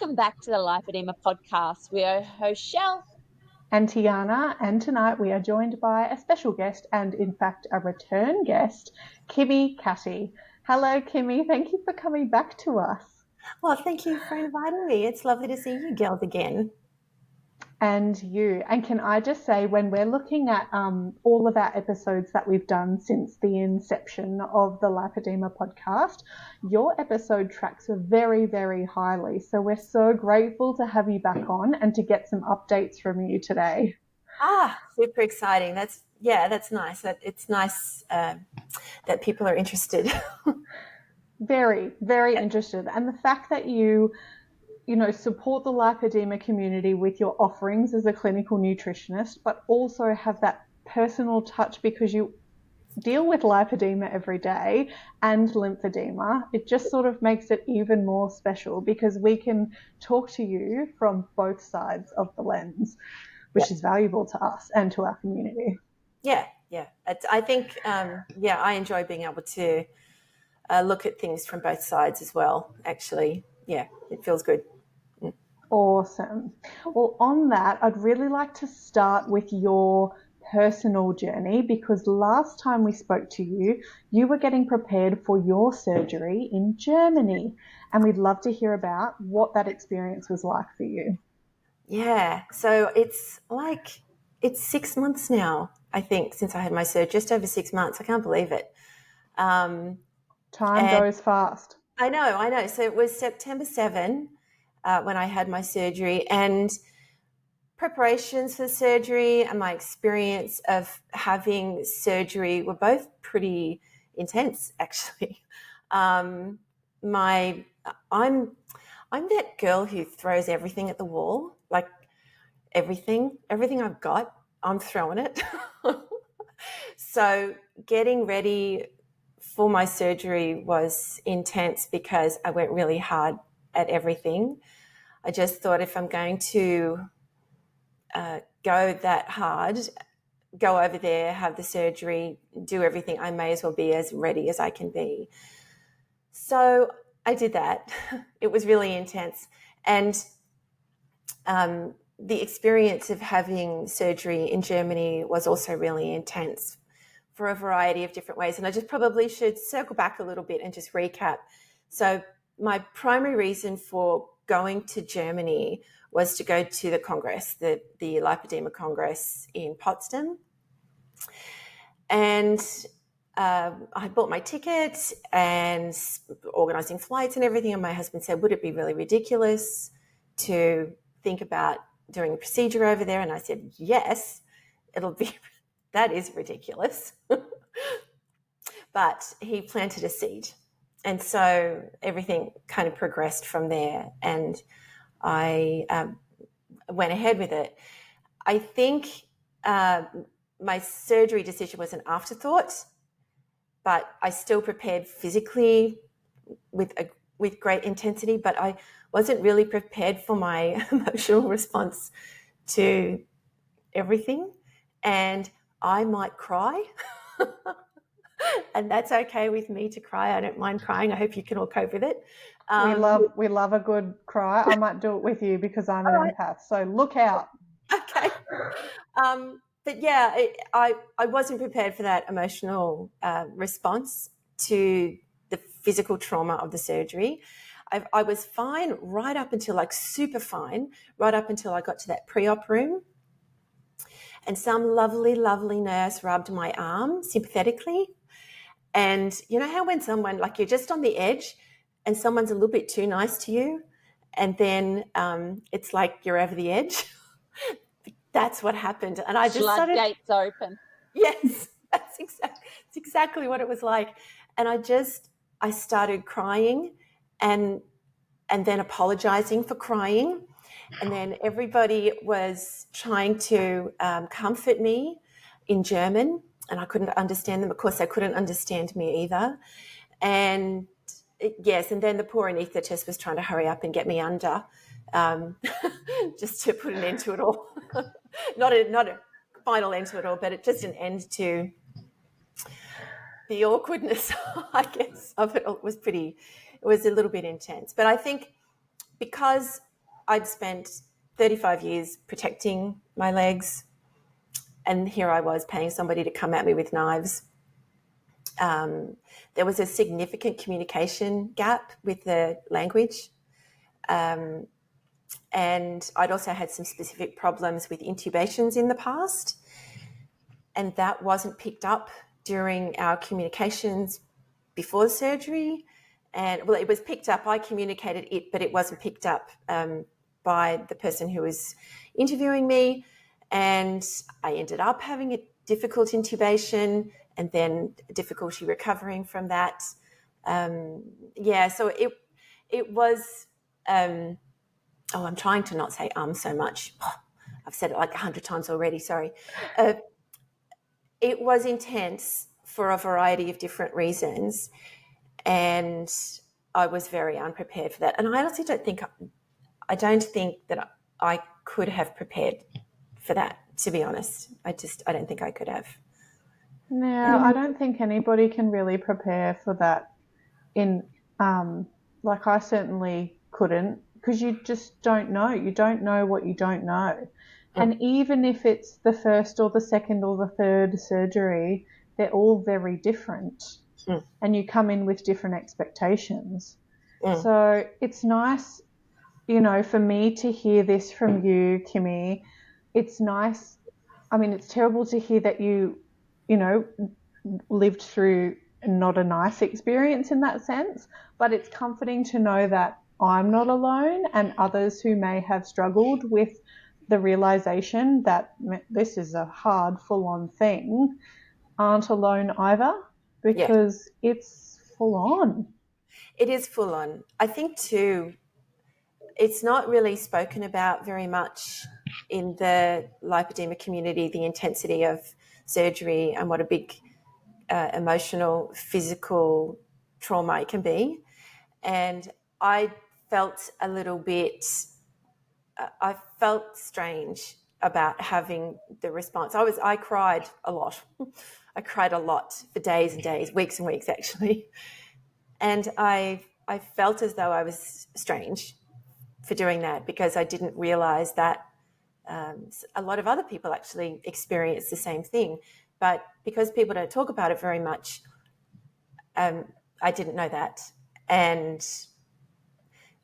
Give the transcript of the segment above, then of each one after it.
Welcome back to the Lipoedema podcast. We are host Shell and Tiana, and tonight we are joined by a special guest and, in fact, a return guest, Kimmi Katte. Hello, Kimmi. Thank you for coming back to us. Well, thank you for inviting me. It's lovely to see you girls again. And you. And can I just say, when we're looking at all of our episodes that we've done since the inception of the Lipoedema podcast, your episode tracks very, very highly. So we're so grateful to have you back on and to get some updates from you today. Super exciting. That's nice. It's nice that people are interested. Very, very interested. And the fact that you support the lipedema community with your offerings as a clinical nutritionist, but also have that personal touch because you deal with lipedema every day and lymphedema. It just sort of makes it even more special because we can talk to you from both sides of the lens, which is valuable to us and to our community. Yeah. I think, I enjoy being able to look at things from both sides as well, actually. Yeah, it feels good. Awesome. Well, on that, I'd really like to start with your personal journey because last time we spoke to you, you were getting prepared for your surgery in Germany, and we'd love to hear about what that experience was like for you. Yeah, so it's 6 months now, I think, since I had my surgery, just over 6 months. I can't believe it. Time goes fast. I know. So it was September 7 when I had my surgery, and preparations for the surgery and my experience of having surgery were both pretty intense, actually. I'm that girl who throws everything at the wall, like everything I've got, I'm throwing it. So getting ready for my surgery was intense because I went really hard at everything. I just thought if I'm going to go that hard, go over there, have the surgery, do everything, I may as well be as ready as I can be. So I did that. It was really intense. And the experience of having surgery in Germany was also really intense for a variety of different ways. And I just probably should circle back a little bit and just recap. So my primary reason for going to Germany was to go to the Congress, the Lipoedema Congress in Potsdam. And I bought my ticket and organising flights and everything. And my husband said, would it be really ridiculous to think about doing a procedure over there? And I said, yes, that is ridiculous. But he planted a seed. And so everything kind of progressed from there. And I went ahead with it. I think my surgery decision was an afterthought, but I still prepared physically with great intensity, but I wasn't really prepared for my emotional response to everything. And I might cry. And that's okay with me to cry. I don't mind crying. I hope you can all cope with it. We love a good cry. I might do it with you because I'm an empath. So look out. Okay. But yeah, I wasn't prepared for that emotional response to the physical trauma of the surgery. I was fine right up until super fine, right up until I got to that pre-op room. And some lovely, lovely nurse rubbed my arm sympathetically. And you know how when someone, you're just on the edge and someone's a little bit too nice to you and then it's like you're over the edge? That's what happened. And I just floodgates open. Yes, that's exactly what it was like. And I started crying and then apologizing for crying. And then everybody was trying to comfort me in German, and I couldn't understand them. Of course, they couldn't understand me either. And yes, and then the poor anaesthetist was trying to hurry up and get me under, just to put an end to it all. not a final end to it all, but just an end to the awkwardness, I guess, of it all. It was a little bit intense. But I think because I'd spent 35 years protecting my legs, and here I was paying somebody to come at me with knives. There was a significant communication gap with the language. And I'd also had some specific problems with intubations in the past, and that wasn't picked up during our communications before the surgery. And well, it was picked up. I communicated it, but it wasn't picked up by the person who was interviewing me. And I ended up having a difficult intubation and then difficulty recovering from that. So it was... I'm trying to not say so much. I've said it like 100 times already, sorry. It was intense for a variety of different reasons, and I was very unprepared for that. And I honestly don't think that I could have prepared for that, to be honest. I don't think I could have. No, I don't think anybody can really prepare for that I certainly couldn't, because you just don't know. You don't know what you don't know. And even if it's the first or the second or the third surgery, they're all very different. And you come in with different expectations. So it's nice, for me to hear this from you, Kimmi. It's nice. I mean, it's terrible to hear that you lived through not a nice experience in that sense, but it's comforting to know that I'm not alone, and others who may have struggled with the realization that this is a hard, full-on thing aren't alone either, because it's full-on. It is full-on. I think too, it's not really spoken about very much in the lipedema community, the intensity of surgery and what a big emotional, physical trauma it can be. And I felt a little bit, I felt strange about having the response. I cried a lot. I cried a lot for days and days, weeks and weeks actually. And I felt as though I was strange for doing that, because I didn't realize that a lot of other people actually experience the same thing. But because people don't talk about it very much, I didn't know that. And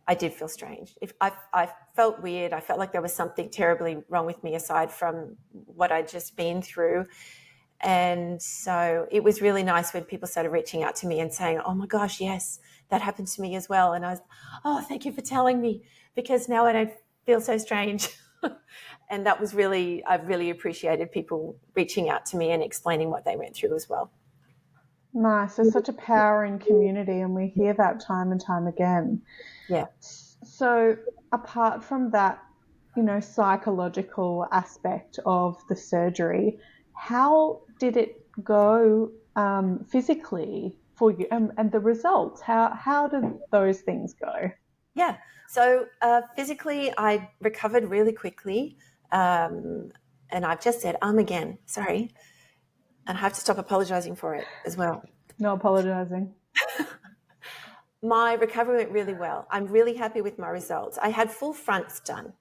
I did feel strange. I felt weird. I felt like there was something terribly wrong with me aside from what I'd just been through. And so it was really nice when people started reaching out to me and saying, oh my gosh, yes, that happened to me as well. And I was, thank you for telling me, because now I don't feel so strange. And that was I really appreciated people reaching out to me and explaining what they went through as well. Nice. There's such a power in community, and we hear that time and time again. Yeah. So apart from that, psychological aspect of the surgery, how did it go physically for you, and the results? How did those things go? Yeah. So physically, I recovered really quickly. And I've just said again, sorry. And I have to stop apologising for it as well. No apologising. My recovery went really well. I'm really happy with my results. I had full fronts done.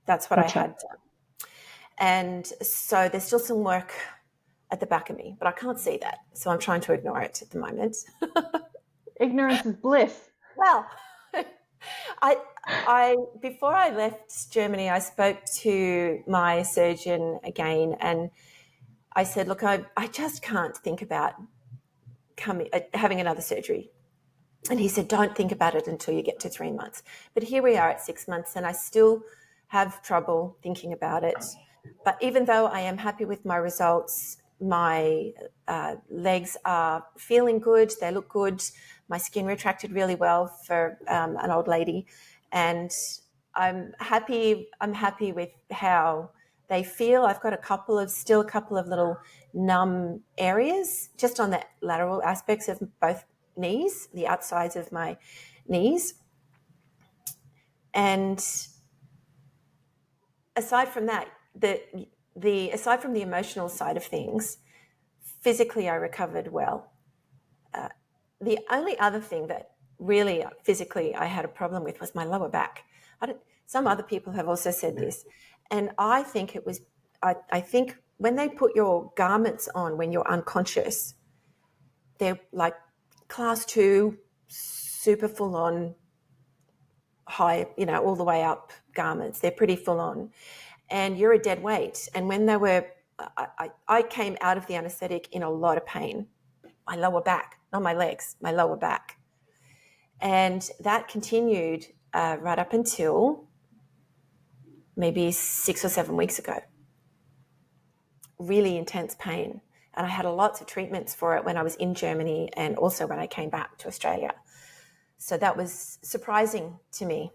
That's what Gotcha. I had done. And so there's still some work at the back of me, but I can't see that. So I'm trying to ignore it at the moment. Ignorance is bliss. Well, I before I left Germany, I spoke to my surgeon again, and I said, look, I just can't think about having another surgery. And he said, don't think about it until you get to 3 months. But here we are at 6 months, and I still have trouble thinking about it. But even though I am happy with my results, my legs are feeling good. They look good. My skin retracted really well for an old lady. And I'm happy with how they feel. I've got a couple of little numb areas just on the lateral aspects of both knees, the outsides of my knees. And aside from that, aside from the emotional side of things, physically I recovered well. The only other thing that really physically I had a problem with was my lower back. Some other people have also said this, and I think it was, I think when they put your garments on when you're unconscious, they're like class 2, super full on, high, all the way up garments. They're pretty full on, and you're a dead weight. And when they were, I came out of the anesthetic in a lot of pain. My lower back, not my legs, my lower back. And that continued right up until maybe 6 or 7 weeks ago. Really intense pain. And I had lots of treatments for it when I was in Germany and also when I came back to Australia. So that was surprising to me.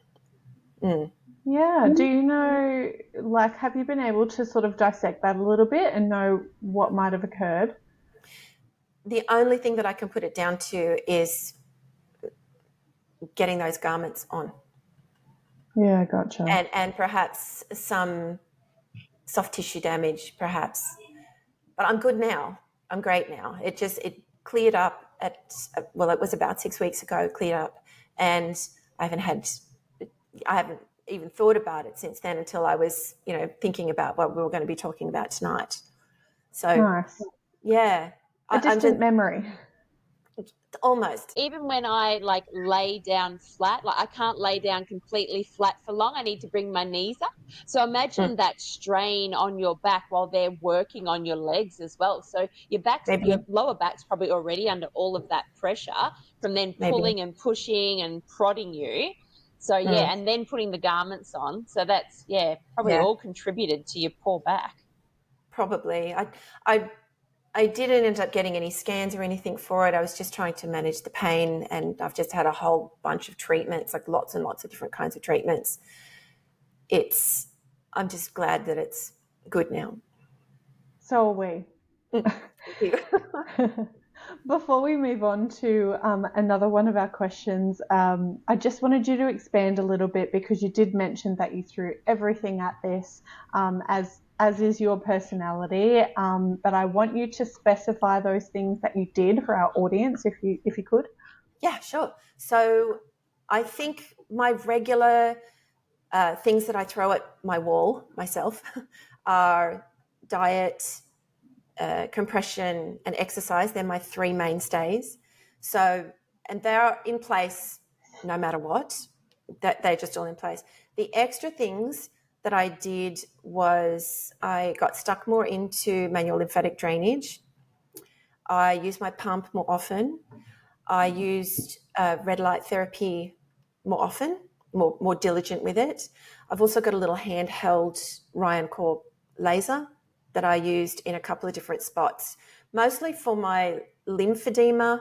Yeah. Do you know, like, have you been able to sort of dissect that a little bit and know what might have occurred? The only thing that I can put it down to is getting those garments on. Yeah, gotcha. And perhaps some soft tissue damage, perhaps. But I'm good now. I'm great now. It cleared up it was about 6 weeks ago, cleared up. And I haven't even thought about it since then until I was, thinking about what we were going to be talking about tonight. So, Nice. yeah. A distant memory. Almost. Even when I like lay down flat, like I can't lay down completely flat for long. I need to bring my knees up. So imagine that strain on your back while they're working on your legs as well. So your lower back's probably already under all of that pressure from then pulling and pushing and prodding you. So yeah, and then putting the garments on. So that's probably all contributed to your poor back. Probably. I didn't end up getting any scans or anything for it. I was just trying to manage the pain, and I've just had a whole bunch of treatments, like lots and lots of different kinds of treatments. I'm just glad that it's good now. So are we. Thank you. Before we move on to another one of our questions, I just wanted you to expand a little bit because you did mention that you threw everything at this, as is your personality. But I want you to specify those things that you did for our audience, if you could. Yeah, sure. So I think my regular things that I throw at my wall myself are diet, compression, and exercise. They're my 3 mainstays. So, and they're in place no matter what. That they're just all in place. The extra things that I did was I got stuck more into manual lymphatic drainage. I used my pump more often. I used red light therapy more often, more diligent with it. I've also got a little handheld Ryan Core laser that I used in a couple of different spots, mostly for my lymphedema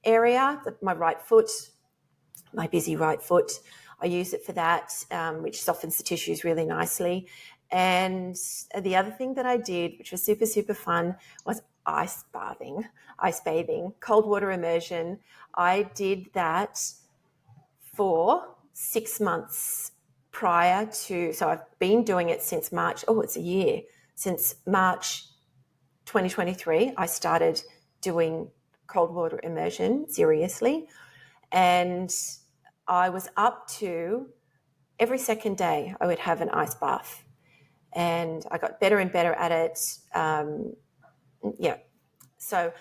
area, my right foot, my busy right foot. I use it for that, which softens the tissues really nicely. And the other thing that I did, which was super, super fun, was ice bathing, cold water immersion. I did that for 6 months prior to, so I've been doing it since March, it's a year, since March 2023, I started doing cold water immersion seriously. And I was up to every second day I would have an ice bath. And I got better and better at it. So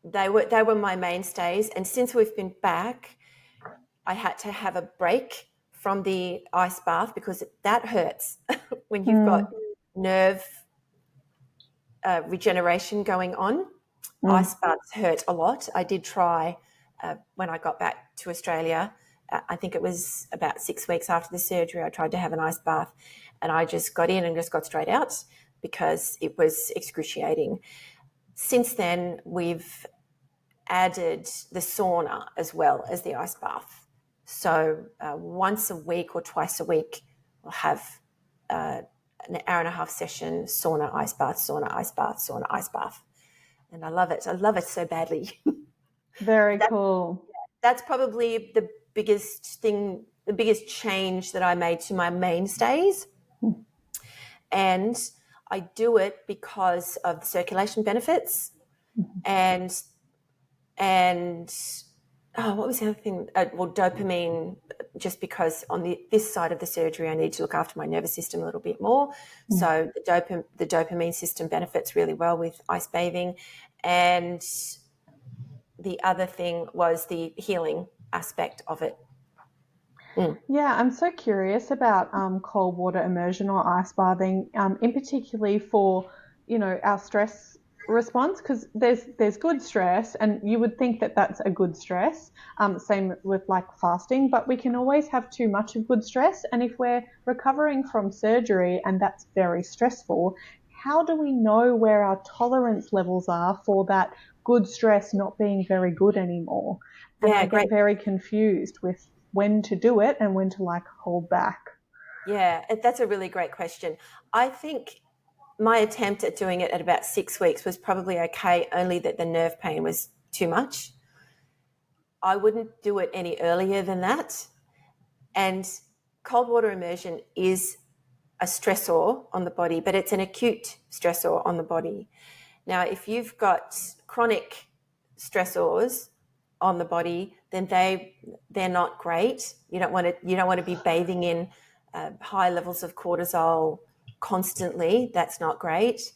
they were my mainstays. And since we've been back, I had to have a break from the ice bath because that hurts when you've got nerve regeneration going on. Ice baths hurt a lot. I did try when I got back to Australia. I think it was about 6 weeks after the surgery, I tried to have an ice bath, and I just got in and just got straight out because it was excruciating. Since then, we've added the sauna as well as the ice bath. So once a week or twice a week, we'll have an hour and a half session, sauna, ice bath, sauna, ice bath, sauna, ice bath. And I love it. I love it so badly. Very cool. That's probably the biggest thing, the biggest change that I made to my mainstays. And I do it because of the circulation benefits and what was the other thing? Well, dopamine, just because on this side of the surgery, I need to look after my nervous system a little bit more. So the dopamine system benefits really well with ice bathing. And the other thing was the healing aspect of it. Yeah, I'm so curious about cold water immersion or ice bathing, in particularly for, our stress response, because there's good stress, and you would think that that's a good stress. Same with like fasting, but we can always have too much of good stress, and if we're recovering from surgery and that's very stressful, how do we know where our tolerance levels are for that good stress not being very good anymore? And Yeah, I great. get very confused with when to do it and when to like hold back. Yeah, that's a really great question. I think my attempt at doing it at about 6 weeks was probably okay, only that the nerve pain was too much. I wouldn't do it any earlier than that. And cold water immersion is a stressor on the body, but it's an acute stressor on the body. Now, if you've got chronic stressors on the body, then they're not great. You don't want to be bathing in high levels of cortisol constantly. That's not great.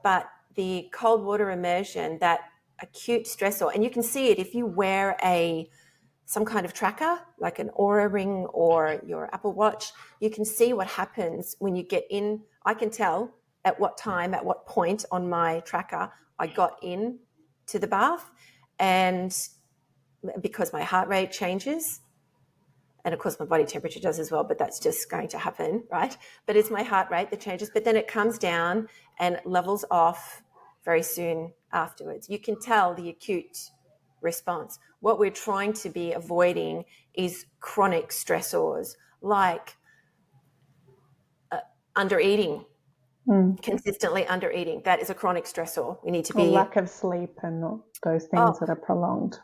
But the cold water immersion, that acute stressor, and you can see it if you wear some kind of tracker, like an Oura ring or your Apple Watch, you can see what happens when you get in. I can tell at what time, at what point on my tracker I got in to the bath, and because my heart rate changes, and of course my body temperature does as well, but that's just going to happen, right? But it's my heart rate that changes, but then it comes down and levels off very soon afterwards. You can tell the acute response. What we're trying to be avoiding is chronic stressors like undereating, consistently undereating. That is a chronic stressor. We need to Or be, lack of sleep and those things that are prolonged.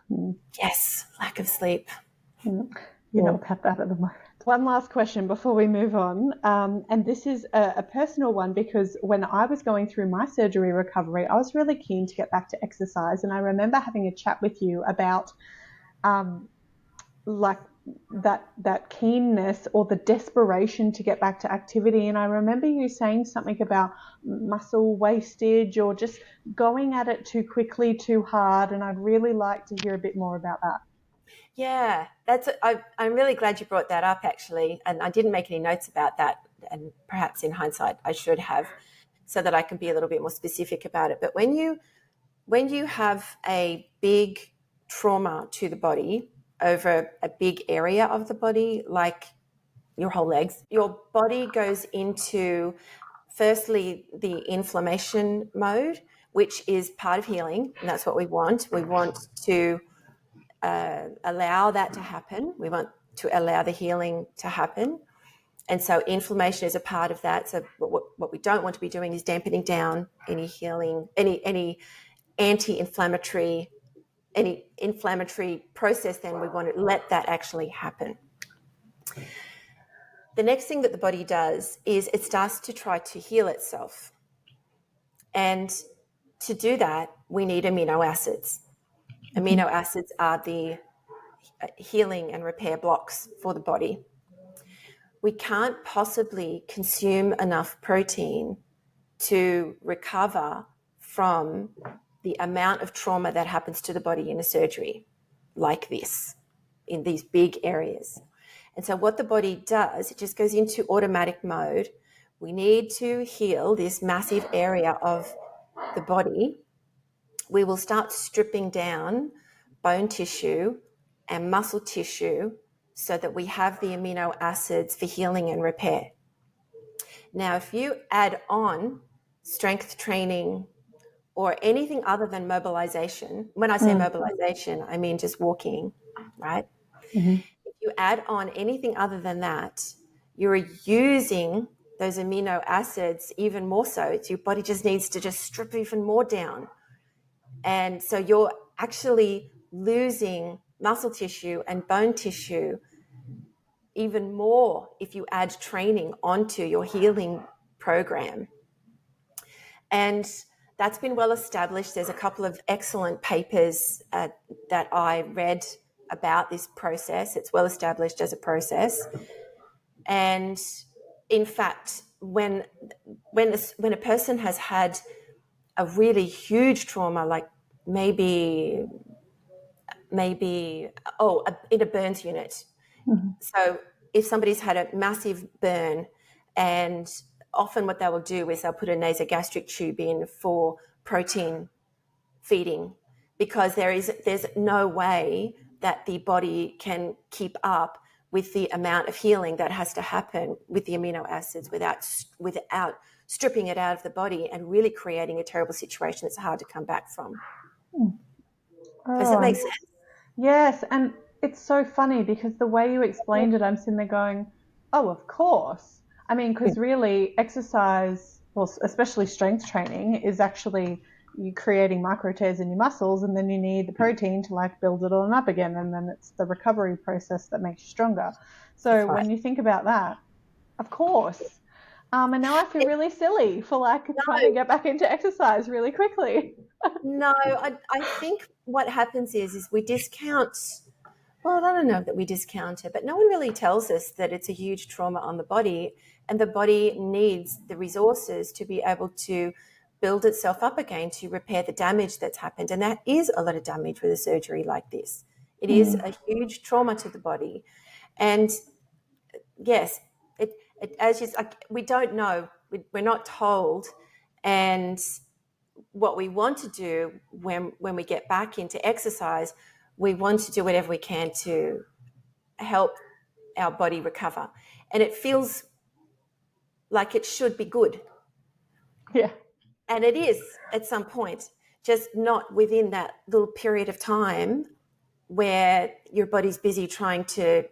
yes, lack of sleep. We've had that at the moment. One last question before we move on, and this is a personal one, because when I was going through my surgery recovery, I was really keen to get back to exercise, and I remember having a chat with you about like that keenness or the desperation to get back to activity. And I remember you saying something about muscle wastage or just going at it too quickly, too hard, and I'd really like to hear a bit more about that. Yeah, I'm really glad you brought that up, actually. And I didn't make any notes about that. And perhaps in hindsight, I should have, so that I can be a little bit more specific about it. But when you have a big trauma to the body over a big area of the body, like your whole legs, your body goes into, firstly, the inflammation mode, which is part of healing. And that's what we want. We want to allow that to happen. We want to allow the healing to happen. And so inflammation is a part of that. So what we don't want to be doing is dampening down any healing, any anti-inflammatory, any inflammatory process. Then we want to let that actually happen. The next thing that the body does is it starts to try to heal itself. And to do that, we need amino acids. Amino acids are the healing and repair blocks for the body. We can't possibly consume enough protein to recover from the amount of trauma that happens to the body in a surgery like this, in these big areas. And so what the body does, it just goes into automatic mode. We need to heal this massive area of the body. We will start stripping down bone tissue and muscle tissue so that we have the amino acids for healing and repair. Now, if you add on strength training or anything other than mobilization, when I say mobilization, I mean just walking, right? Mm-hmm. If you add on anything other than that, you're using those amino acids even more so. Your body just needs to just strip even more down. And so you're actually losing muscle tissue and bone tissue even more if you add training onto your healing program. And that's been well established. There's a couple of excellent papers that I read about this process. It's well established as a process. And in fact, when a person has had a really huge trauma, like maybe in a burns unit. Mm-hmm. So if somebody's had a massive burn, and often what they will do is they'll put a nasogastric tube in for protein feeding, because there's no way that the body can keep up with the amount of healing that has to happen with the amino acids without stripping it out of the body and really creating a terrible situation that's hard to come back from. Does that make sense? Yes, and it's so funny because the way you explained it, I'm sitting there going, oh, of course. I mean, because really exercise, well, especially strength training, is actually you creating micro tears in your muscles, and then you need the protein to like build it on up again, and then it's the recovery process that makes you stronger. So when you think about that, of course. And now I feel really silly for like trying to get back into exercise really quickly. No, I think what happens is we discount. Well, I don't know that we discount it, but no one really tells us that it's a huge trauma on the body, and the body needs the resources to be able to build itself up again to repair the damage that's happened. And that is a lot of damage with a surgery like this. It is a huge trauma to the body. And yes, we don't know, we're not told. And what we want to do when we get back into exercise, we want to do whatever we can to help our body recover. And it feels like it should be good. Yeah. And it is at some point, just not within that little period of time where your body's busy trying to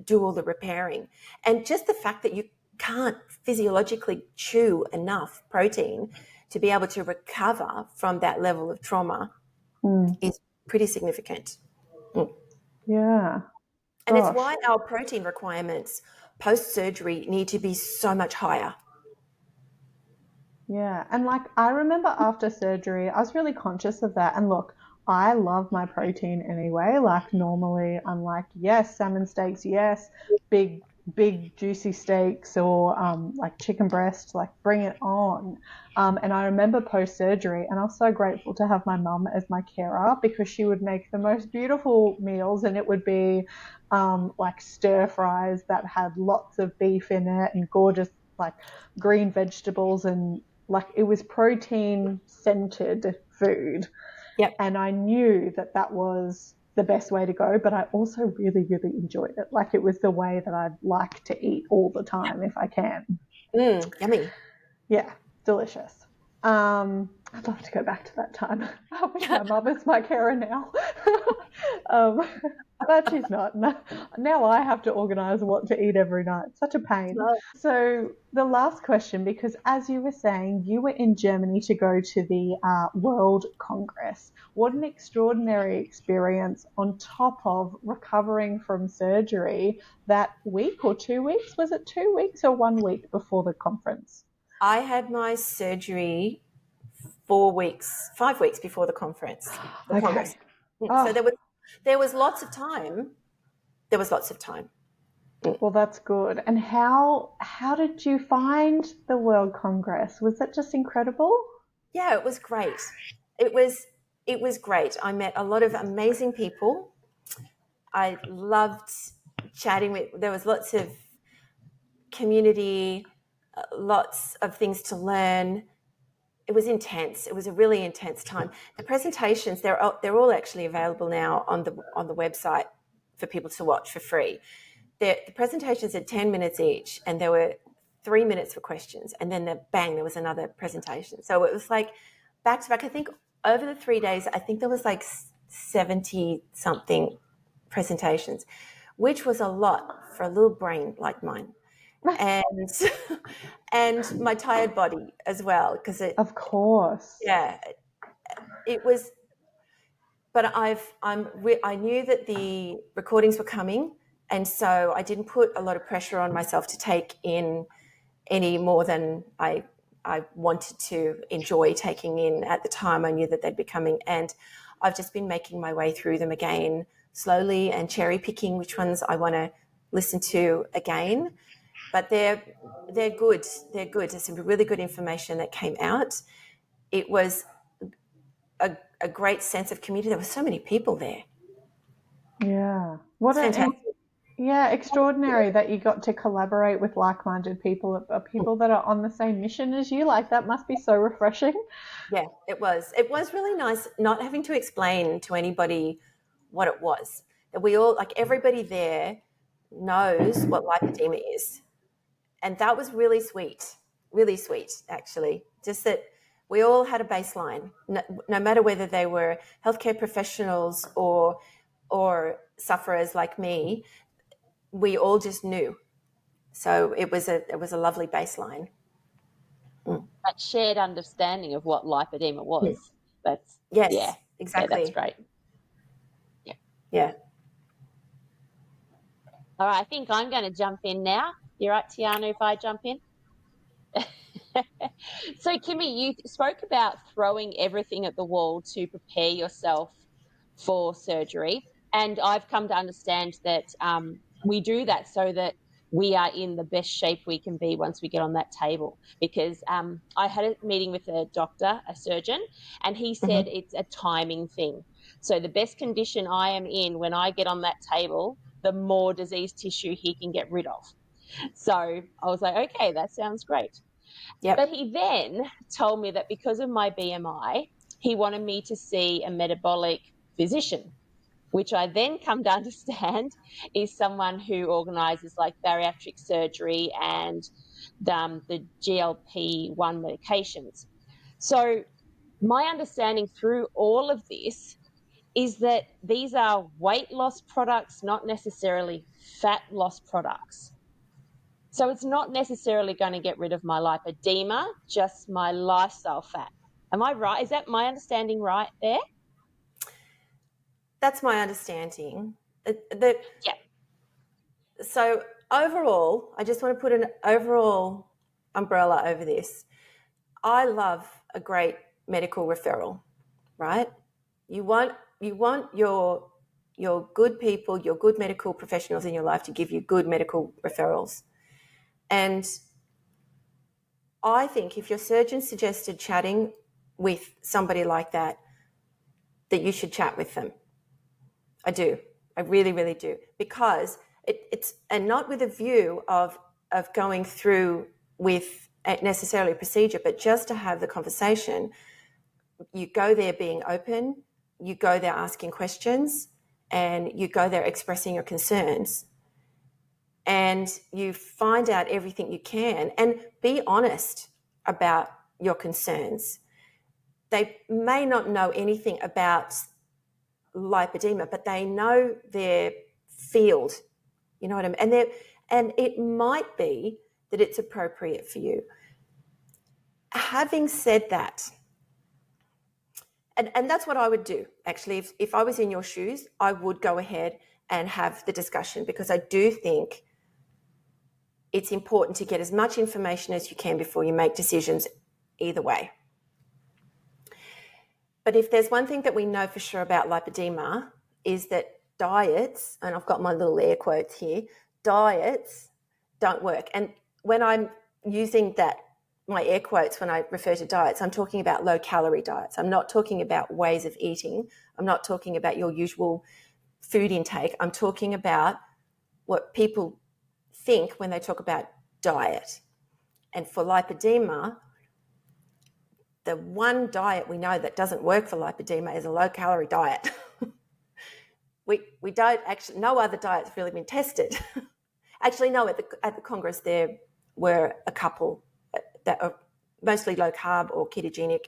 do all the repairing. And just the fact that you can't physiologically chew enough protein to be able to recover from that level of trauma is pretty significant. Yeah. And it's why our protein requirements post-surgery need to be so much higher. Yeah. And like I remember after surgery, I was really conscious of that. And look, I love my protein anyway. Like normally I'm like, yes, salmon steaks, yes, big juicy steaks, or like chicken breast, like bring it on. And I remember post-surgery, and I was so grateful to have my mum as my carer, because she would make the most beautiful meals, and it would be like stir fries that had lots of beef in it and gorgeous like green vegetables, and like it was protein centered food. Yep. And I knew that that was the best way to go, but I also really, really enjoyed it. Like it was the way that I'd like to eat all the time if I can. Yummy. Yeah, delicious. I'd love to go back to that time. I wish my mother's my carer now. But she's not. Now I have to organise what to eat every night. Such a pain. So the last question, because as you were saying, you were in Germany to go to the World Congress. What an extraordinary experience on top of recovering from surgery that week or 2 weeks. Was it 2 weeks or 1 week before the conference? I had my surgery 5 weeks before the conference. Congress. So there was lots of time. Well, that's good. And how did you find the World Congress? Was that just incredible? Yeah, it was great. It was great. I met a lot of amazing people. I loved chatting with. There was lots of community, lots of things to learn. It was intense. It was a really intense time. The presentations, they're all actually available now on the website for people to watch for free. The presentations are 10 minutes each, and there were 3 minutes for questions, and then there was another presentation. So it was like back to back. I think over the 3 days, I think there was like 70 something presentations, which was a lot for a little brain like mine. And my tired body as well, because of course, it was. But I knew that the recordings were coming, and so I didn't put a lot of pressure on myself to take in any more than I wanted to enjoy taking in at the time. I knew that they'd be coming, and I've just been making my way through them again slowly and cherry picking which ones I want to listen to again. But they're good. They're good. There's some really good information that came out. It was a great sense of community. There were so many people there. Yeah. It's fantastic. Yeah, extraordinary that you got to collaborate with like-minded people, people that are on the same mission as you. Like, that must be so refreshing. Yeah, it was. It was really nice not having to explain to anybody what it was. That we all, like everybody there knows what lipedema is. And that was really sweet actually. Just that we all had a baseline, no matter whether they were healthcare professionals or sufferers like me. We all just knew. So it was a lovely baseline. That shared understanding of what lipedema was. That's yes, yeah, exactly. Yeah, that's great. Yeah. All right, I think I'm going to jump in now. You're right, Tiana, if I jump in? So, Kimmi, you spoke about throwing everything at the wall to prepare yourself for surgery. And I've come to understand that we do that so that we are in the best shape we can be once we get on that table. Because I had a meeting with a doctor, a surgeon, and he said it's a timing thing. So the best condition I am in when I get on that table, the more diseased tissue he can get rid of. So I was like, okay, that sounds great. Yep. But he then told me that because of my BMI, he wanted me to see a metabolic physician, which I then come to understand is someone who organises like bariatric surgery and the GLP-1 medications. So my understanding through all of this is that these are weight loss products, not necessarily fat loss products. So it's not necessarily going to get rid of my lipedema, just my lifestyle fat. Am I right? Is that my understanding right there? That's my understanding. Yeah. So overall, I just want to put an overall umbrella over this. I love a great medical referral, right? You want your good people, your good medical professionals in your life to give you good medical referrals. And I think if your surgeon suggested chatting with somebody like that you should chat with them. I do. I really, really do. Because it's, and not with a view of going through with necessarily a procedure, but just to have the conversation. You go there being open, you go there asking questions, and you go there expressing your concerns. And you find out everything you can and be honest about your concerns. They may not know anything about lipedema, but they know their field. You know what I mean? And it might be that it's appropriate for you. Having said that, and that's what I would do, actually. If I was in your shoes, I would go ahead and have the discussion, because I do think it's important to get as much information as you can before you make decisions either way. But if there's one thing that we know for sure about lipedema, is that diets, and I've got my little air quotes here, diets don't work. And when I'm using my air quotes when I refer to diets, I'm talking about low-calorie diets. I'm not talking about ways of eating. I'm not talking about your usual food intake. I'm talking about what people think when they talk about diet. And for lipedema, the one diet we know that doesn't work for lipedema is a low-calorie diet. We don't actually, no other diet's really been tested. Actually, no, at the Congress there were a couple that are mostly low carb or ketogenic,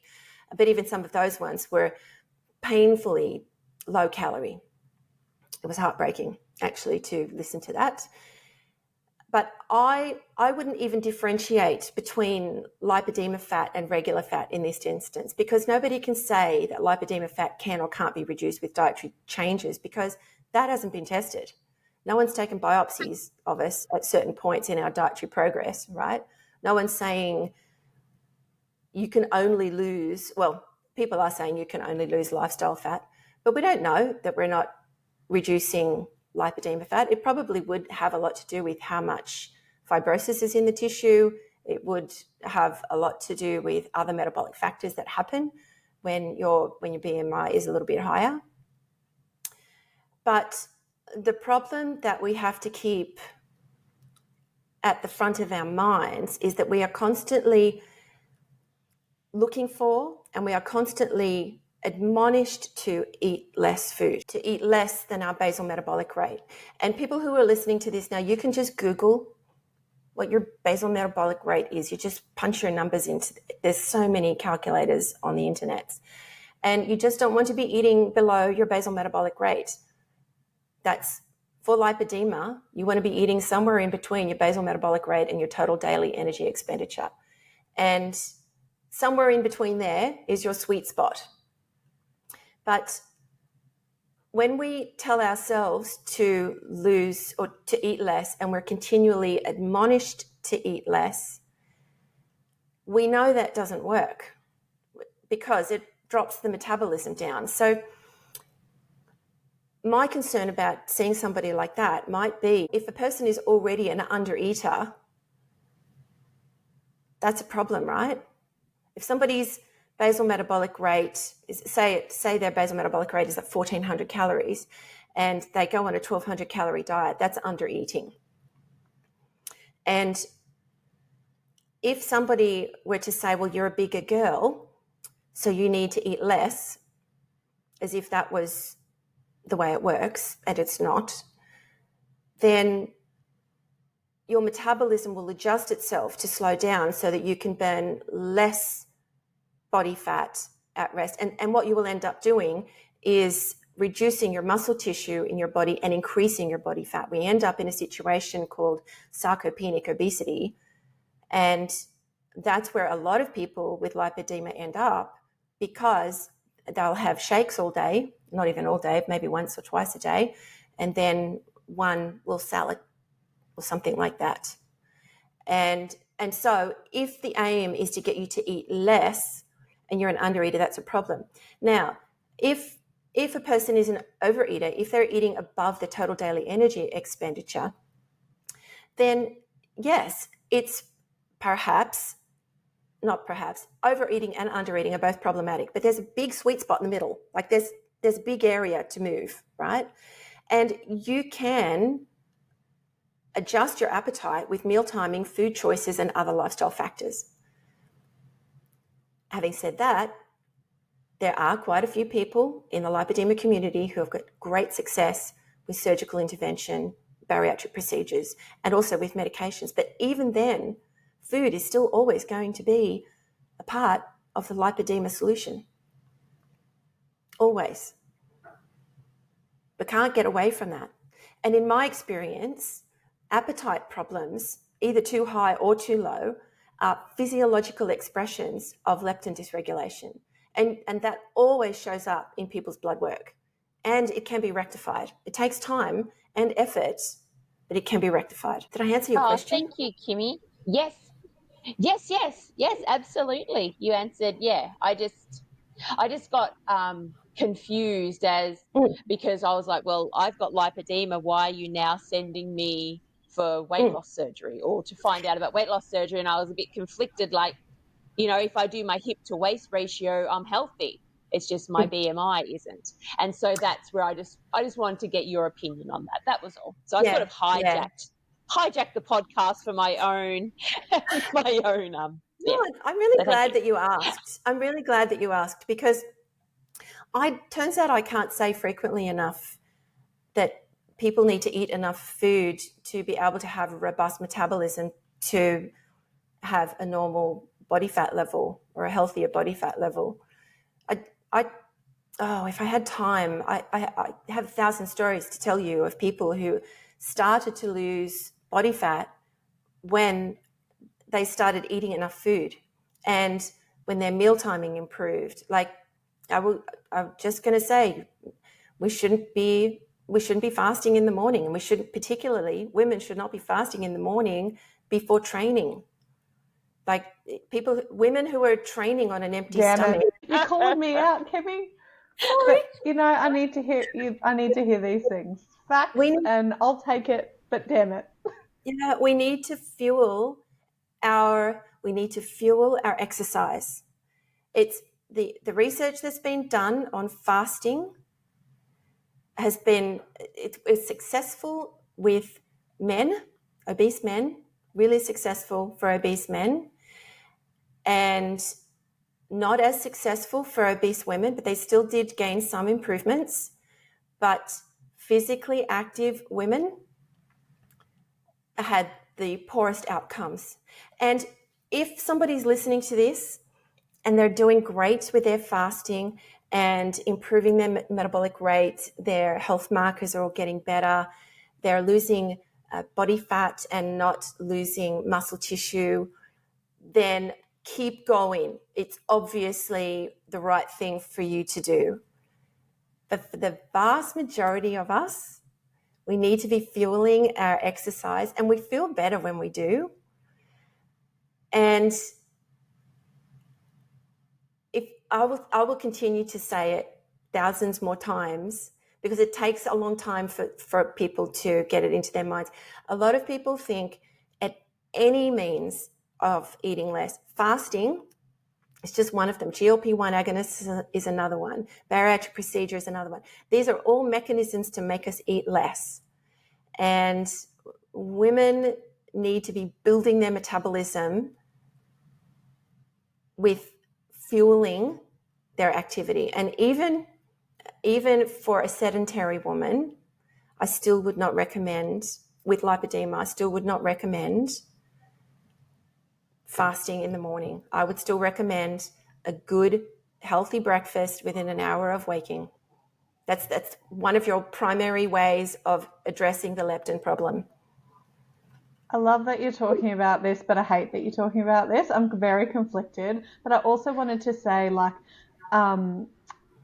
but even some of those ones were painfully low calorie. It was heartbreaking, actually, to listen to that. But I wouldn't even differentiate between lipedema fat and regular fat in this instance, because nobody can say that lipedema fat can or can't be reduced with dietary changes, because that hasn't been tested. No one's taken biopsies of us at certain points in our dietary progress, right? No one's saying you can only lose, well, people are saying you can only lose lifestyle fat, but we don't know that we're not reducing lipedema fat. It probably would have a lot to do with how much fibrosis is in the tissue. It would have a lot to do with other metabolic factors that happen when your BMI is a little bit higher. But the problem that we have to keep at the front of our minds is that we are constantly looking for, and we are constantly admonished to eat less food, to eat less than our basal metabolic rate. And people who are listening to this now, you can just Google what your basal metabolic rate is. You just punch your numbers into, there's so many calculators on the internet. And you just don't want to be eating below your basal metabolic rate. That's for lipedema. You want to be eating somewhere in between your basal metabolic rate and your total daily energy expenditure. And somewhere in between there is your sweet spot. But when we tell ourselves to lose or to eat less, and we're continually admonished to eat less, we know that doesn't work because it drops the metabolism down. So my concern about seeing somebody like that might be if a person is already an undereater, that's a problem, right? If somebody's basal metabolic rate is, say their basal metabolic rate is at 1,400 calories and they go on a 1,200 calorie diet, that's undereating. And if somebody were to say, well, you're a bigger girl, so you need to eat less, as if that was the way it works, and it's not, then your metabolism will adjust itself to slow down so that you can burn less body fat at rest. And what you will end up doing is reducing your muscle tissue in your body and increasing your body fat. We end up in a situation called sarcopenic obesity. And that's where a lot of people with lipedema end up, because they'll have shakes all day, not even all day, maybe once or twice a day, and then one will salad or something like that. And so if the aim is to get you to eat less and you're an undereater, that's a problem. Now, if a person is an overeater, if they're eating above the total daily energy expenditure, then yes, it's overeating and undereating are both problematic, but there's a big sweet spot in the middle. Like there's a big area to move, right? And you can adjust your appetite with meal timing, food choices, and other lifestyle factors. Having said that, there are quite a few people in the lipedema community who have got great success with surgical intervention, bariatric procedures, and also with medications. But even then, food is still always going to be a part of the lipedema solution. Always. We can't get away from that. And in my experience, appetite problems, either too high or too low, are physiological expressions of leptin dysregulation. And that always shows up in people's blood work. And it can be rectified. It takes time and effort, but it can be rectified. Did I answer your question? Thank you, Kimmi. Yes, absolutely. You answered, yeah. I just got confused because I was like, well, I've got lipedema. Why are you now sending me for weight loss surgery or to find out about weight loss surgery? And I was a bit conflicted, like, if I do my hip to waist ratio, I'm healthy. It's just my BMI isn't. And so that's where I just wanted to get your opinion on that. That was all. So I sort of hijacked the podcast for my own No, I'm really glad that you asked. I'm really glad that you asked, because turns out I can't say frequently enough that people need to eat enough food to be able to have a robust metabolism to have a normal body fat level or a healthier body fat level. If I had time, I have 1,000 stories to tell you of people who started to lose body fat when they started eating enough food and when their meal timing improved. Like I'm just going to say, we shouldn't be fasting in the morning, and particularly women should not be fasting in the morning before training. Like women who are training on an empty stomach. You're calling me out, Kimmi. Sorry. But I need to hear you. I need to hear these things, facts, and I'll take it. But damn it, we need to fuel our exercise. It's the research that's been done on fasting has been it's successful with men, obese men, really successful for obese men, and not as successful for obese women, but they still did gain some improvements. But physically active women had the poorest outcomes. And if somebody's listening to this and they're doing great with their fasting and improving their metabolic rate, their health markers are all getting better, they're losing body fat and not losing muscle tissue, then keep going. It's obviously the right thing for you to do. But for the vast majority of us, we need to be fueling our exercise, and we feel better when we do. And if I will continue to say it thousands more times, because it takes a long time for people to get it into their minds. A lot of people think at any means of eating less. Fasting is just one of them. GLP-1 agonists is another one. Bariatric procedure is another one. These are all mechanisms to make us eat less. And women need to be building their metabolism with fueling their activity. And even for a sedentary woman, I still would not recommend, with lipedema, I still would not recommend fasting in the morning. I would still recommend a good, healthy breakfast within an hour of waking. That's one of your primary ways of addressing the leptin problem. I love that you're talking about this, but I hate that you're talking about this. I'm very conflicted. But I also wanted to say,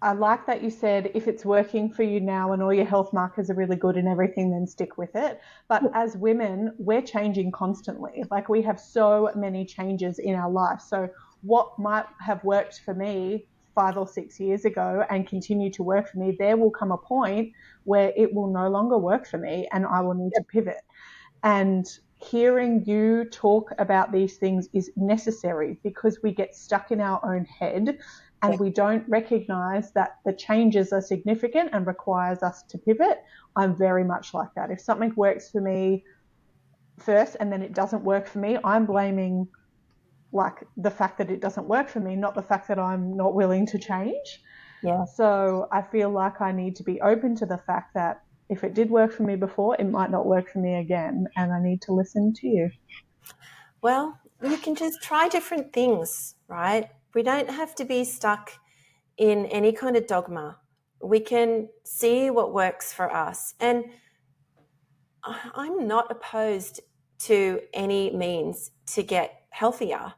I like that you said if it's working for you now and all your health markers are really good and everything, then stick with it. But as women, we're changing constantly. Like, we have so many changes in our life. So what might have worked for me 5 or 6 years ago and continue to work for me, there will come a point where it will no longer work for me and I will need to pivot. And hearing you talk about these things is necessary, because we get stuck in our own head and we don't recognize that the changes are significant and requires us to pivot. I'm very much like that. If something works for me first and then it doesn't work for me, I'm blaming the fact that it doesn't work for me, not the fact that I'm not willing to change. Yeah. So I feel like I need to be open to the fact that if it did work for me before, it might not work for me again, and I need to listen to you. Well, you can just try different things, right? We don't have to be stuck in any kind of dogma. We can see what works for us. And I'm not opposed to any means to get healthier,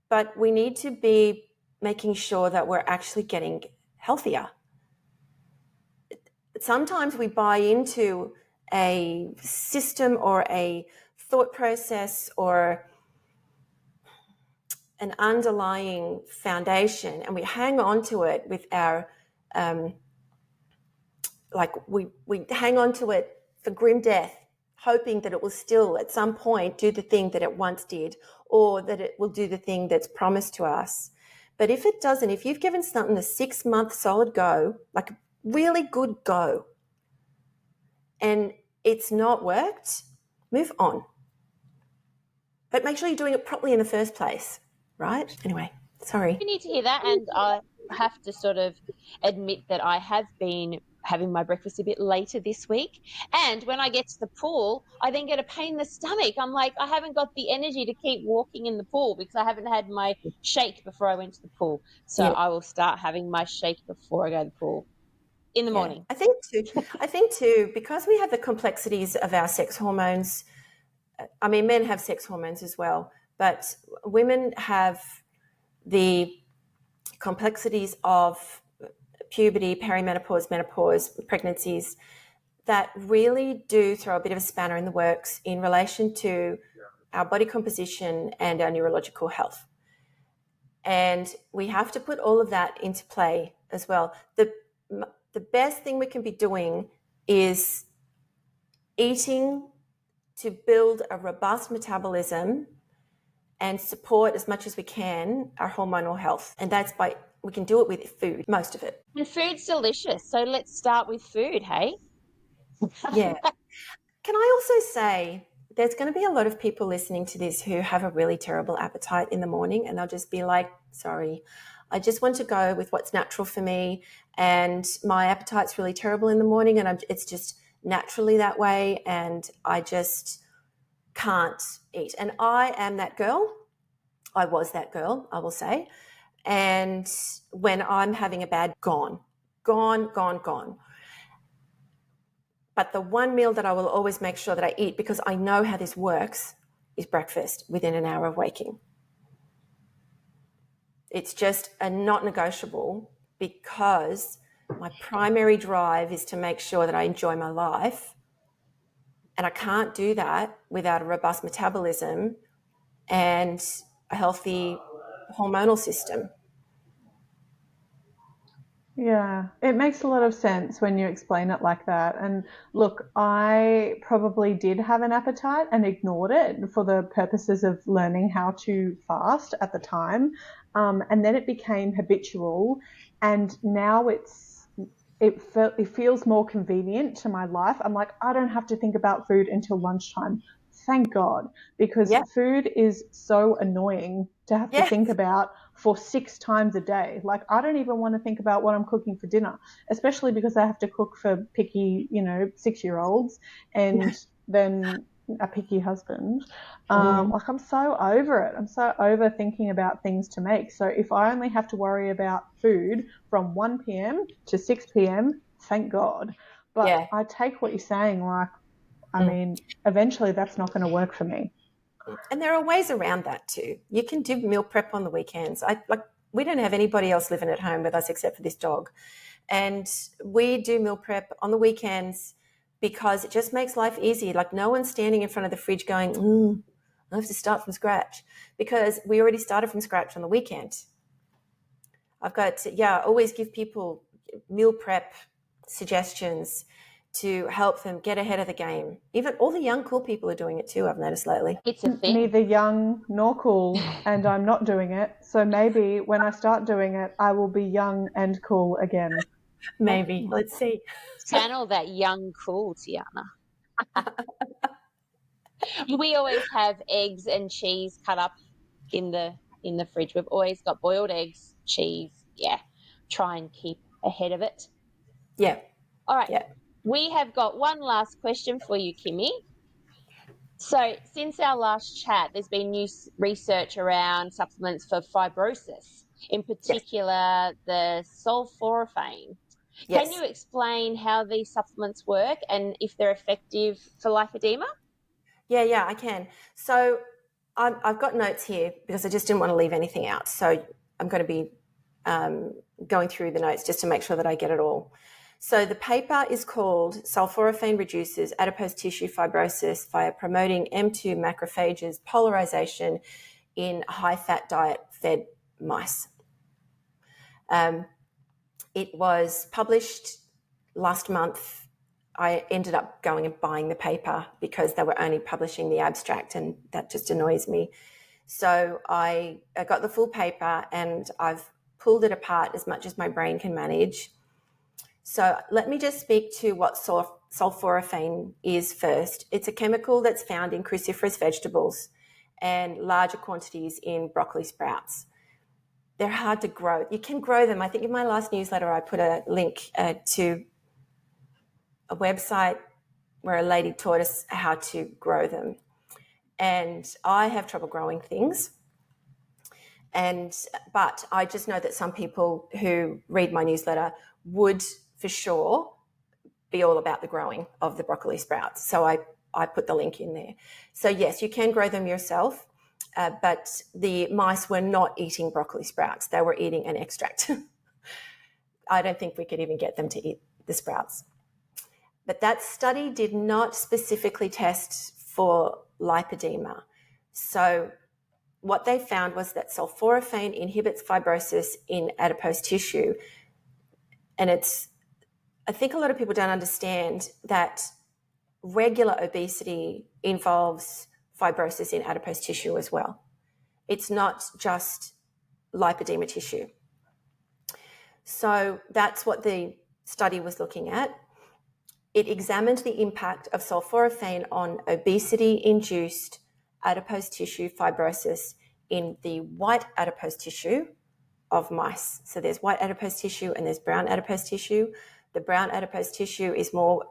but we need to be making sure that we're actually getting healthier. Sometimes we buy into a system or a thought process or an underlying foundation, and we hang on to it with our we hang on to it for grim death, hoping that it will still at some point do the thing that it once did, or that it will do the thing that's promised to us. But if it doesn't, if you've given something a 6-month solid go, like a really good go, and it's not worked, move on. But make sure you're doing it properly in the first place, right? Anyway, sorry. You need to hear that, and I have to sort of admit that I have been having my breakfast a bit later this week, and when I get to the pool, I then get a pain in the stomach. I'm like, I haven't got the energy to keep walking in the pool because I haven't had my shake before I went to the pool. So I will start having my shake before I go to the pool in the morning. I think too, because we have the complexities of our sex hormones. I mean, men have sex hormones as well, but women have the complexities of puberty, perimenopause, menopause, pregnancies that really do throw a bit of a spanner in the works in relation to our body composition and our neurological health. And we have to put all of that into play as well. The best thing we can be doing is eating to build a robust metabolism and support as much as we can our hormonal health. And that's we can do it with food, most of it. And food's delicious. So let's start with food, hey? Yeah. Can I also say there's going to be a lot of people listening to this who have a really terrible appetite in the morning, and they'll just be like, sorry, I just want to go with what's natural for me, and my appetite's really terrible in the morning, and it's just naturally that way, and I just can't eat. And I am that girl. I was that girl, I will say. And when I'm having a bad, gone. But the one meal that I will always make sure that I eat, because I know how this works, is breakfast within an hour of waking. It's just a not negotiable, because my primary drive is to make sure that I enjoy my life. And I can't do that without a robust metabolism and a healthy hormonal system. Yeah, it makes a lot of sense when you explain it like that. And look, I probably did have an appetite and ignored it for the purposes of learning how to fast at the time. And then it became habitual, and now it feels more convenient to my life. I'm like, I don't have to think about food until lunchtime. Thank God, because food is so annoying to have to think about for 6 times a day. Like, I don't even want to think about what I'm cooking for dinner, especially because I have to cook for picky, 6-year-olds and then a picky husband. Like, I'm so over it. I'm so over thinking about things to make. So if I only have to worry about food from 1 p.m. to 6 p.m., thank God. But I take what you're saying, like, I mean, eventually that's not going to work for me. And there are ways around that too. You can do meal prep on the weekends. We don't have anybody else living at home with us except for this dog. And we do meal prep on the weekends because it just makes life easy. Like, no one's standing in front of the fridge going, I have to start from scratch, because we already started from scratch on the weekend. I always give people meal prep suggestions to help them get ahead of the game. Even all the young, cool people are doing it too, I've noticed lately. It's a thing. Neither young nor cool, and I'm not doing it. So maybe when I start doing it, I will be young and cool again. Maybe. Let's see. Channel that young, cool Tiana. We always have eggs and cheese cut up in the fridge. We've always got boiled eggs, cheese. Yeah. Try and keep ahead of it. Yeah. All right. Yeah. We have got one last question for you, Kimmi. So, since our last chat, there's been new research around supplements for fibrosis, in particular the sulforaphane. Yes. Can you explain how these supplements work and if they're effective for lipedema? Yeah, I can. So I've got notes here because I just didn't want to leave anything out. So I'm going to be going through the notes just to make sure that I get it all. So the paper is called Sulforaphane Reduces Adipose Tissue Fibrosis via Promoting M2 Macrophages Polarization in High-Fat Diet-Fed Mice. It was published last month. I ended up going and buying the paper because they were only publishing the abstract, and that just annoys me. So I got the full paper and I've pulled it apart as much as my brain can manage. So let me just speak to what sulforaphane is first. It's a chemical that's found in cruciferous vegetables and larger quantities in broccoli sprouts. They're hard to grow. You can grow them. I think in my last newsletter I put a link to a website where a lady taught us how to grow them. And I have trouble growing things. But I just know that some people who read my newsletter would for sure be all about the growing of the broccoli sprouts. So I put the link in there. So yes, you can grow them yourself, but the mice were not eating broccoli sprouts. They were eating an extract. I don't think we could even get them to eat the sprouts. But that study did not specifically test for lipedema. So what they found was that sulforaphane inhibits fibrosis in adipose tissue, And I think a lot of people don't understand that regular obesity involves fibrosis in adipose tissue as well. It's not just lipedema tissue. So that's what the study was looking at. It examined the impact of sulforaphane on obesity-induced adipose tissue fibrosis in the white adipose tissue of mice. So there's white adipose tissue and there's brown adipose tissue. The brown adipose tissue is more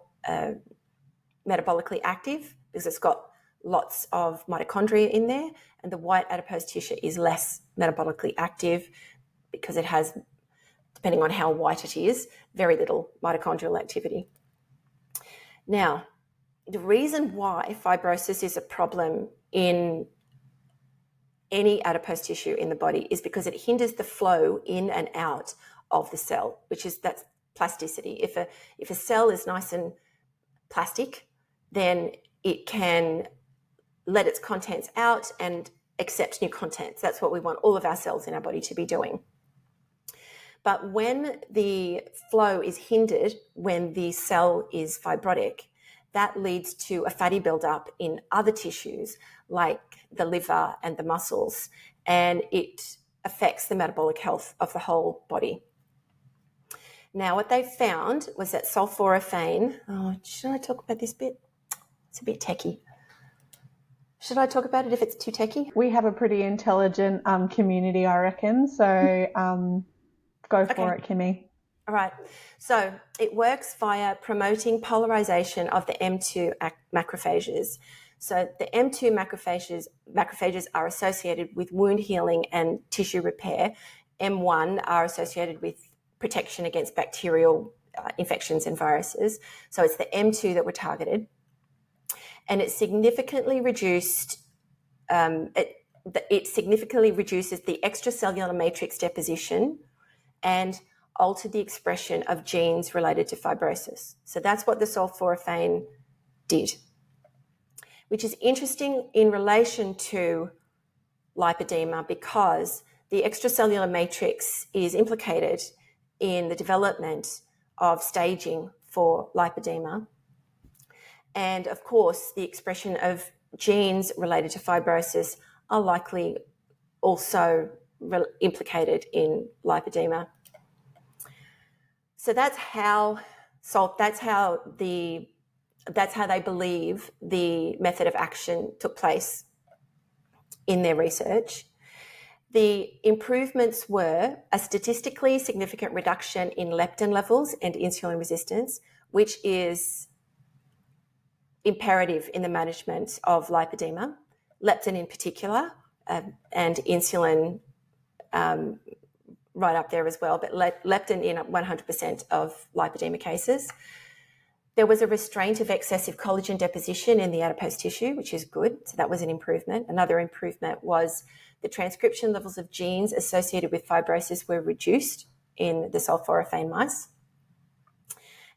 metabolically active because it's got lots of mitochondria in there, and the white adipose tissue is less metabolically active because it has, depending on how white it is, very little mitochondrial activity. Now, the reason why fibrosis is a problem in any adipose tissue in the body is because it hinders the flow in and out of the cell, that's plasticity. If a cell is nice and plastic, then it can let its contents out and accept new contents. That's what we want all of our cells in our body to be doing. But when the flow is hindered, when the cell is fibrotic, that leads to a fatty buildup in other tissues like the liver and the muscles, and it affects the metabolic health of the whole body. Now, what they found was that sulforaphane, should I talk about this bit? It's a bit techie. Should I talk about it if it's too techie? We have a pretty intelligent community, I reckon. So go for it, Kimmi. All right. So it works via promoting polarization of the M2 macrophages. So the M2 macrophages are associated with wound healing and tissue repair. M1 are associated with protection against bacterial infections and viruses. So it's the M2 that were targeted. And it significantly reduced, it significantly reduces the extracellular matrix deposition and altered the expression of genes related to fibrosis. So that's what the sulforaphane did, which is interesting in relation to lipedema because the extracellular matrix is implicated in the development of staging for lipedema. And of course, the expression of genes related to fibrosis are likely also implicated in lipedema. So that's how they believe the method of action took place in their research. The improvements were a statistically significant reduction in leptin levels and insulin resistance, which is imperative in the management of lipedema, leptin in particular, and insulin right up there as well, but leptin in 100% of lipedema cases. There was a restraint of excessive collagen deposition in the adipose tissue, which is good. So that was an improvement. Another improvement was the transcription levels of genes associated with fibrosis were reduced in the sulforaphane mice.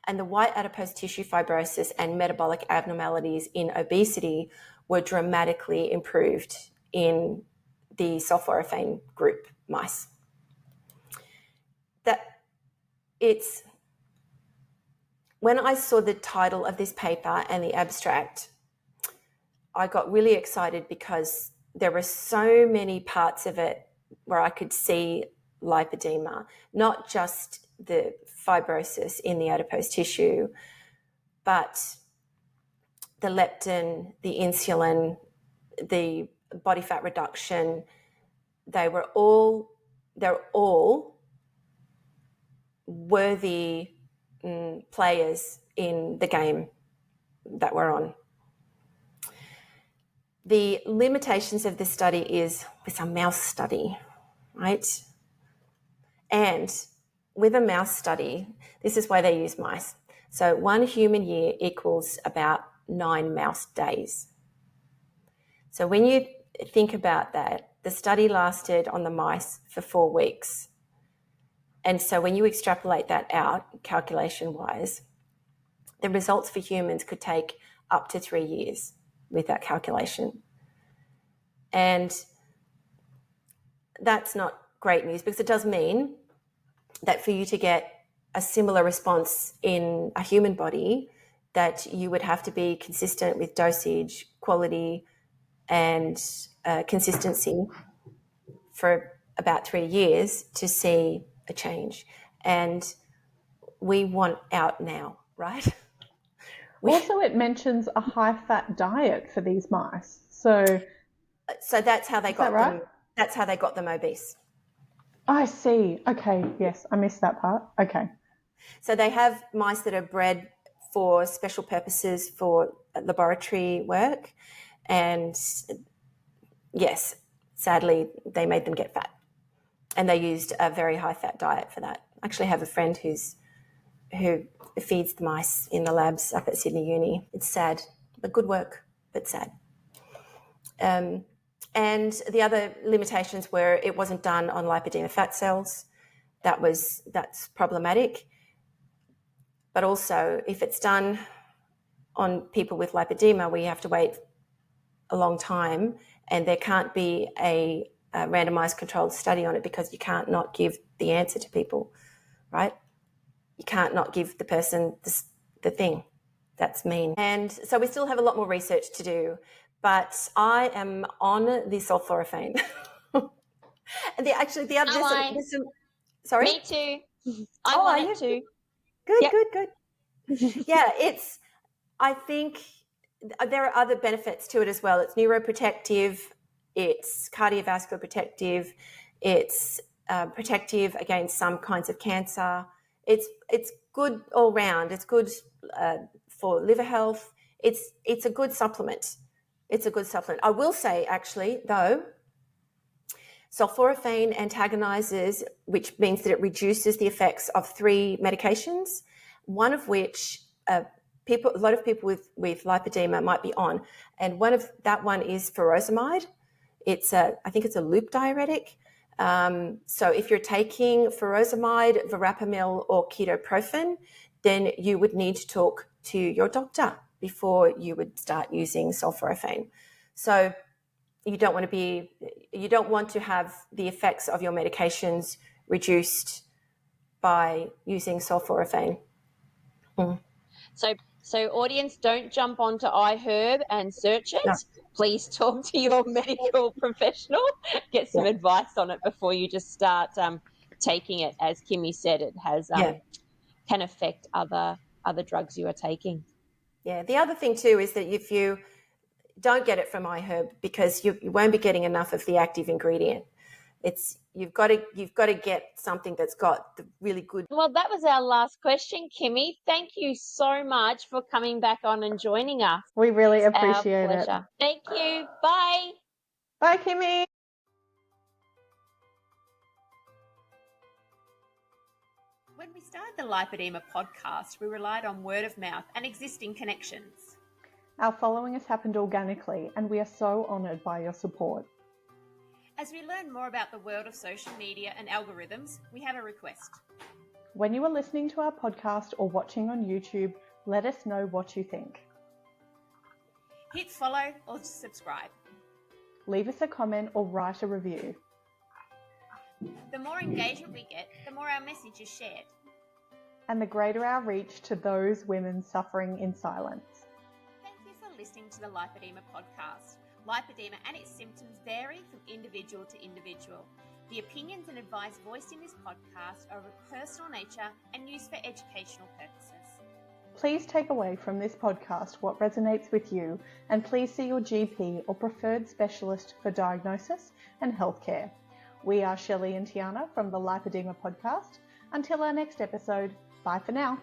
And the white adipose tissue fibrosis and metabolic abnormalities in obesity were dramatically improved in the sulforaphane group mice. When I saw the title of this paper and the abstract, I got really excited because there were so many parts of it where I could see lipedema, not just the fibrosis in the adipose tissue, but the leptin, the insulin, the body fat reduction. They're all worthy players in the game that we're on. The limitations of this study is it's a mouse study, right? And with a mouse study, this is why they use mice. So 1 human year equals about 9 mouse days. So when you think about that, the study lasted on the mice for 4 weeks. And so when you extrapolate that out, calculation-wise, the results for humans could take up to 3 years with that calculation. And that's not great news because it does mean that for you to get a similar response in a human body, that you would have to be consistent with dosage, quality, and consistency for about 3 years to see a change. And we want out now, right? Also, it mentions a high-fat diet for these mice. So that's how they got right? them. That's how they got them obese. I see. Okay, yes, I missed that part. Okay. So they have mice that are bred for special purposes for laboratory work, and yes, sadly, they made them get fat, and they used a very high-fat diet for that. I actually have a friend who feeds the mice in the labs up at Sydney Uni. It's sad, but good work, but sad. And the other limitations were it wasn't done on lipedema fat cells. That's problematic. But also, if it's done on people with lipedema, we have to wait a long time, and there can't be a randomized controlled study on it, because you can't not give the answer to people, right? You can't not give the person the thing. That's mean. And so we still have a lot more research to do, but I am on the sulforaphane. And the other, there's some, sorry? Me too. I'm on it too. Good, Yep. good. Yeah, I think there are other benefits to it as well. It's neuroprotective, it's cardiovascular protective, it's protective against some kinds of cancer. It's good all round. It's good for liver health. It's a good supplement. It's a good supplement. I will say, actually, though, sulforaphane antagonizes, which means that it reduces the effects of 3 medications, one of which a lot of people with lipedema might be on, and that one is furosemide. I think it's a loop diuretic. So if you're taking furosemide, verapamil, or ketoprofen, then you would need to talk to your doctor before you would start using sulforaphane. So you don't want to have the effects of your medications reduced by using sulforaphane. So audience, don't jump onto iHerb and search it. No. Please talk to your medical professional. Get some advice on it before you just start taking it. As Kimmi said, it has can affect other drugs you are taking. Yeah. The other thing too is that if you don't get it from iHerb, because you won't be getting enough of the active ingredient. You've got to get something that's got the really good. Well, that was our last question, Kimmi. Thank you so much for coming back on and joining us. We really appreciate it. Thank you. Bye. Bye, Kimmi. When we started the Lipoedema podcast, we relied on word of mouth and existing connections. Our following has happened organically, and we are so honoured by your support. As we learn more about the world of social media and algorithms, we have a request. When you are listening to our podcast or watching on YouTube, let us know what you think. Hit follow or subscribe. Leave us a comment or write a review. The more engagement we get, the more our message is shared. And the greater our reach to those women suffering in silence. Thank you for listening to the Lipoedema podcast. Lipedema and its symptoms vary from individual to individual. The opinions and advice voiced in this podcast are of a personal nature and used for educational purposes. Please take away from this podcast what resonates with you, and please see your GP or preferred specialist for diagnosis and healthcare. We are Shelley and Tiana from the Lipoedema podcast. Until our next episode, bye for now.